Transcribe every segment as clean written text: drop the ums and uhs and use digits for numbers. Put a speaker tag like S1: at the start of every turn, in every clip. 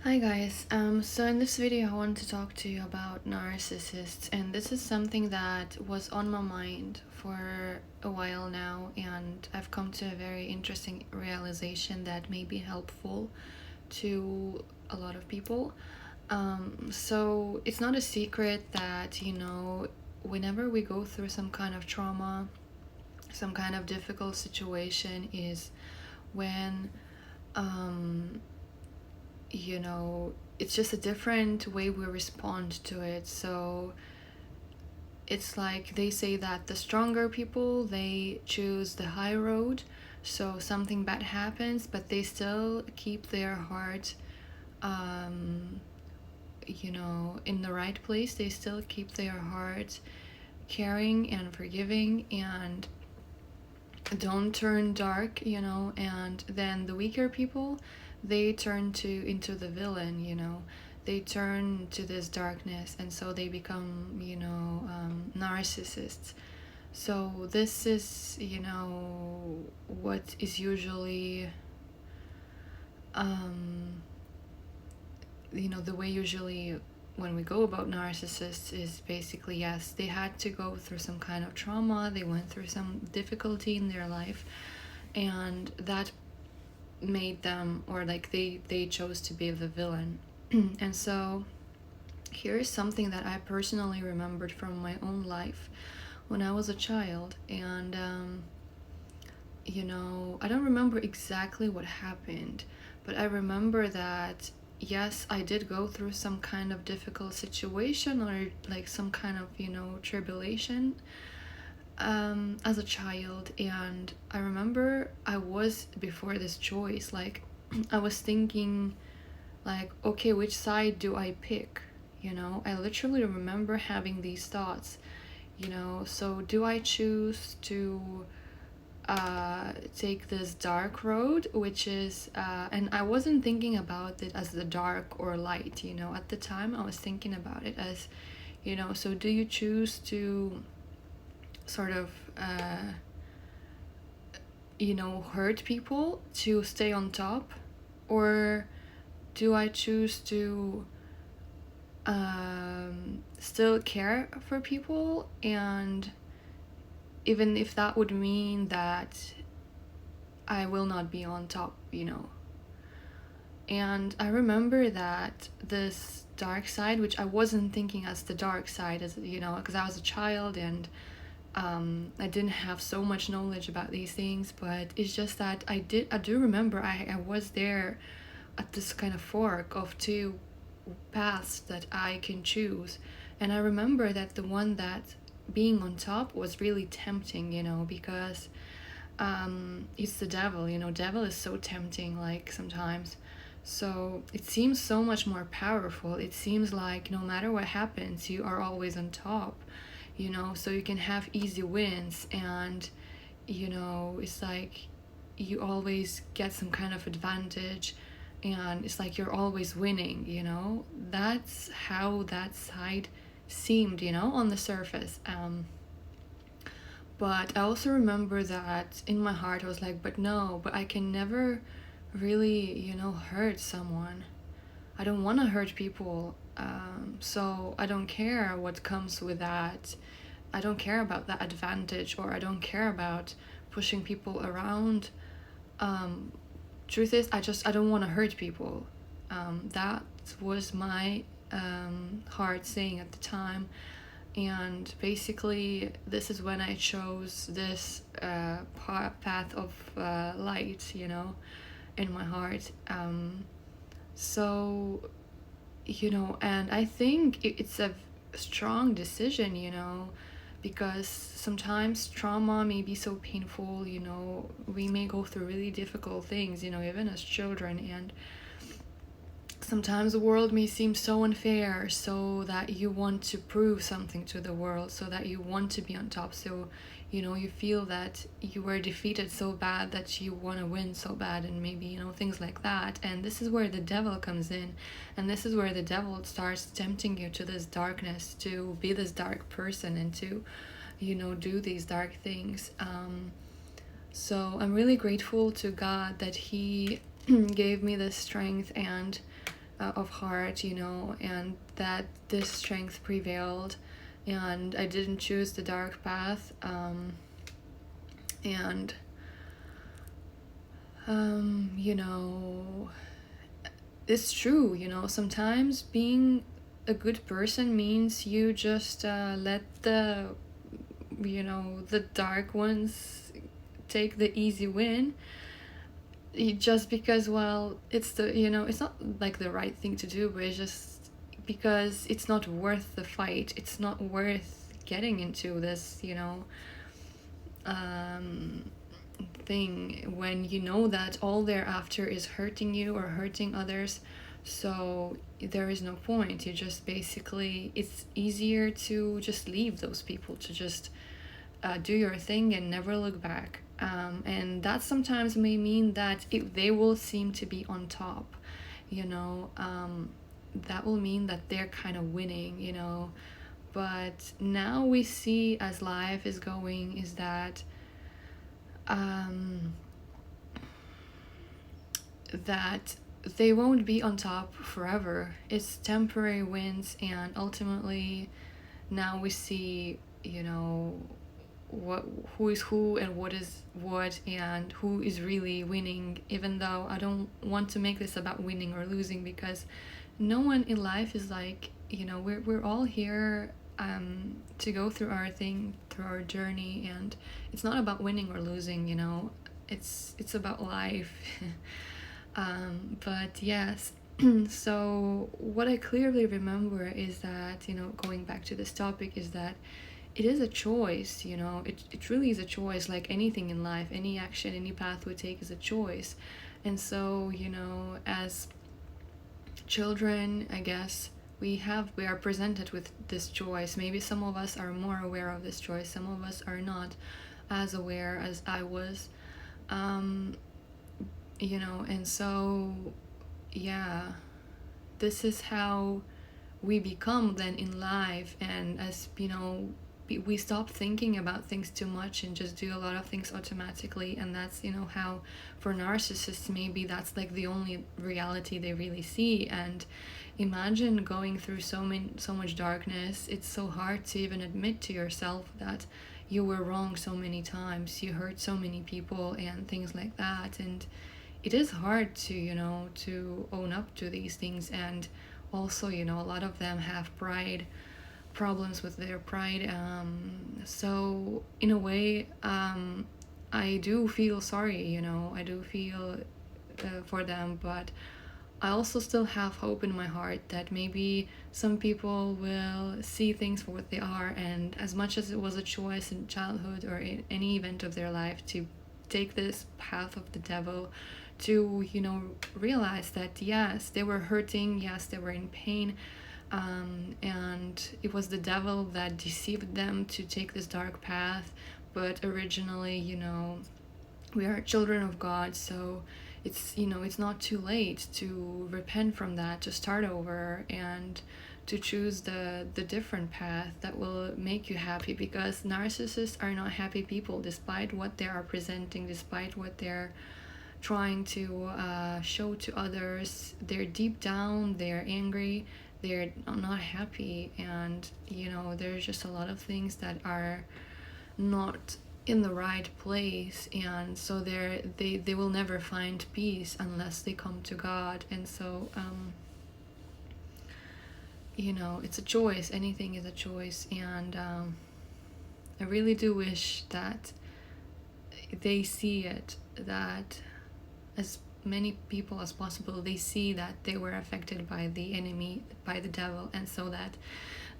S1: Hi guys, so in this video I want to talk to you about narcissists, and this is something that was on my mind for a while now, and I've come to a very interesting realization that may be helpful to a lot of people. So it's not a secret that, whenever we go through some kind of trauma, some kind of difficult situation is when it's just a different way we respond to it. So it's like they say that the stronger people, they choose the high road. So something bad happens, but they still keep their heart in the right place. They still keep their heart caring and forgiving and don't turn dark, and then the weaker people, they turn into the villain, they turn to this darkness, and so they become, narcissists. So this is, what is usually, the way usually when we go about narcissists is basically, yes, they had to go through some kind of trauma, they went through some difficulty in their life, and that made them, or like they chose to be the villain. And so here's something that I personally remembered from my own life when I was a child, and I don't remember exactly what happened, but I remember that yes, I did go through some kind of difficult situation, or like some kind of, tribulation as a child. And I remember I was before this choice, like I was thinking, like, okay, which side do I pick? I literally remember having these thoughts, so do I choose to take this dark road, which is and I wasn't thinking about it as the dark or light, at the time I was thinking about it as, so do you choose to sort of hurt people to stay on top, or do I choose to still care for people, and even if that would mean that I will not be on top, And I remember that this dark side, which I wasn't thinking as the dark side, as because I was a child, and I didn't have so much knowledge about these things, but it's just that I do remember I was there at this kind of fork of two paths that I can choose. And I remember that the one that being on top was really tempting, because it's the devil, devil is so tempting, like sometimes. So it seems so much more powerful. It seems like no matter what happens, you are always on top, so you can have easy wins, and it's like you always get some kind of advantage, and it's like you're always winning, that's how that side seemed, on the surface. But I also remember that in my heart I was like, but no, but I can never really, hurt someone. I don't want to hurt people, so I don't care what comes with that. I don't care about that advantage, or I don't care about pushing people around. Truth is, I don't want to hurt people. That was my heart saying at the time. And basically, this is when I chose this path of light, in my heart. So, and I think it's a strong decision, because sometimes trauma may be so painful, we may go through really difficult things, even as children, and sometimes the world may seem so unfair, so that you want to prove something to the world, so that you want to be on top, so you feel that you were defeated so bad that you want to win so bad, and maybe things like that. And this is where the devil comes in, and this is where the devil starts tempting you to this darkness, to be this dark person, and to do these dark things. So I'm really grateful to God that he gave me the strength and of heart, you know, and that this strength prevailed, and I didn't choose the dark path. And you know, it's true, you know, sometimes being a good person means you just let the, you know, the dark ones take the easy win, just because, well, it's the, you know, it's not like the right thing to do, but it's just because it's not worth the fight, it's not worth getting into this, you know, um thing when you know that all they're after is hurting you or hurting others. So there is no point. You just basically, it's easier to just leave those people, to just do your thing and never look back. And that sometimes may mean that they will seem to be on top, you know, that will mean that they're kind of winning, you know. But now we see, as life is going, is that um, that they won't be on top forever. It's temporary wins, and ultimately, now we see, you know, what, who is who and what is what, and who is really winning. Even though I don't want to make this about winning or losing, because no one in life is like, you know, we're all here to go through our thing, through our journey, and it's not about winning or losing, you know. It's about life. But yes, so what I clearly remember is that, you know, going back to this topic, is that it is a choice, you know, it really is a choice, like anything in life, any action, any path we take is a choice. And so, you know, as children, I guess, we are presented with this choice. Maybe some of us are more aware of this choice, some of us are not as aware as I was. Um, you know, and so, yeah, this is how we become then in life. And as you know, we stop thinking about things too much and just do a lot of things automatically. And that's, you know, how for narcissists, maybe that's like the only reality they really see. And imagine going through so much darkness. It's so hard to even admit to yourself that you were wrong so many times, you hurt so many people and things like that. And it is hard to, you know, to own up to these things. And also, you know, a lot of them have pride, problems with their pride. So in a way, I do feel sorry, you know, I do feel for them. But I also still have hope in my heart that maybe some people will see things for what they are. And as much as it was a choice in childhood or in any event of their life to take this path of the devil, to, you know, realize that yes, they were hurting, yes, they were in pain, and it was the devil that deceived them to take this dark path. But originally, you know, we are children of God, so it's, you know, it's not too late to repent from that, to start over, and to choose the different path that will make you happy. Because narcissists are not happy people, despite what they are presenting, despite what they're trying to show to others. They're deep down, they're angry, they're not happy. And, you know, there's just a lot of things that are not in the right place. And so they will never find peace unless they come to God. And so, you know, it's a choice. Anything is a choice. And I really do wish that they see it, that as many people as possible, they see that they were affected by the enemy, by the devil. And so that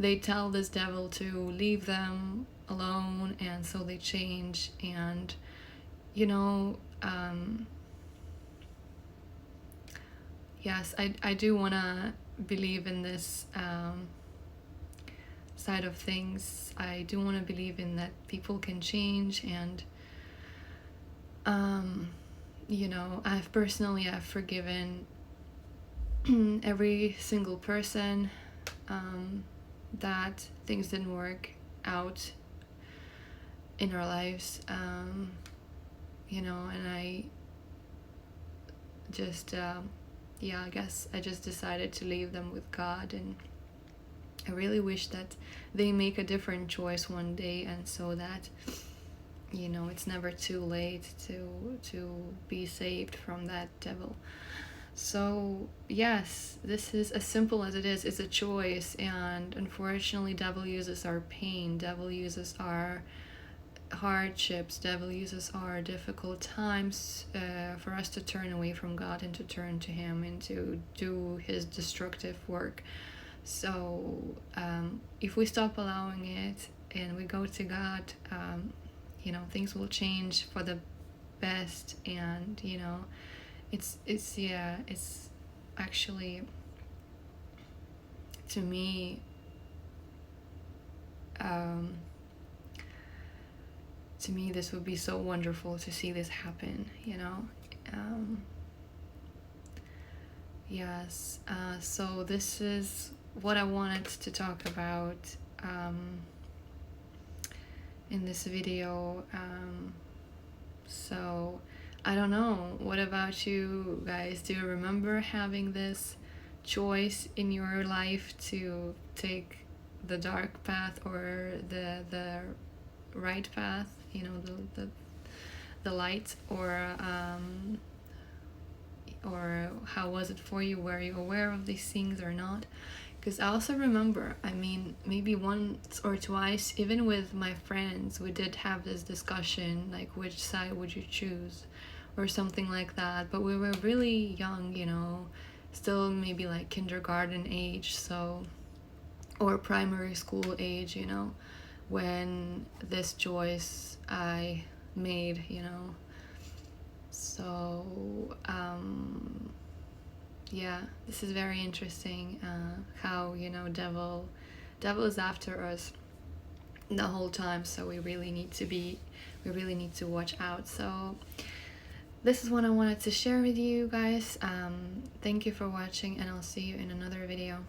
S1: they tell this devil to leave them alone, and so they change. And, you know, yes, I do want to believe in this side of things. I do want to believe in that people can change. And you know, I've forgiven every single person that things didn't work out in our lives, you know. And I just yeah, I guess I just decided to leave them with God, and I really wish that they make a different choice one day, and so that, you know, it's never too late to be saved from that devil. So yes, this is as simple as it is. It's a choice, and unfortunately devil uses our pain, devil uses our hardships, devil uses our difficult times for us to turn away from God and to turn to him and to do his destructive work. So if we stop allowing it and we go to God, you know, things will change for the best. And you know, it's yeah, it's actually, to me, um, to me this would be so wonderful to see this happen, you know. um, yes, so this is what I wanted to talk about in this video. So I don't know, what about you guys? Do you remember having this choice in your life to take the dark path or the right path, you know, the light? Or how was it for you? Were you aware of these things or not? Because I also remember, I mean, maybe once or twice, even with my friends, we did have this discussion, like, which side would you choose, or something like that. But we were really young, you know, still maybe like kindergarten age, so, or primary school age, you know, when this choice I made, you know. So, yeah, this is very interesting, how, you know, devil is after us the whole time, so we really need to watch out. So this is what I wanted to share with you guys. Thank you for watching, and I'll see you in another video.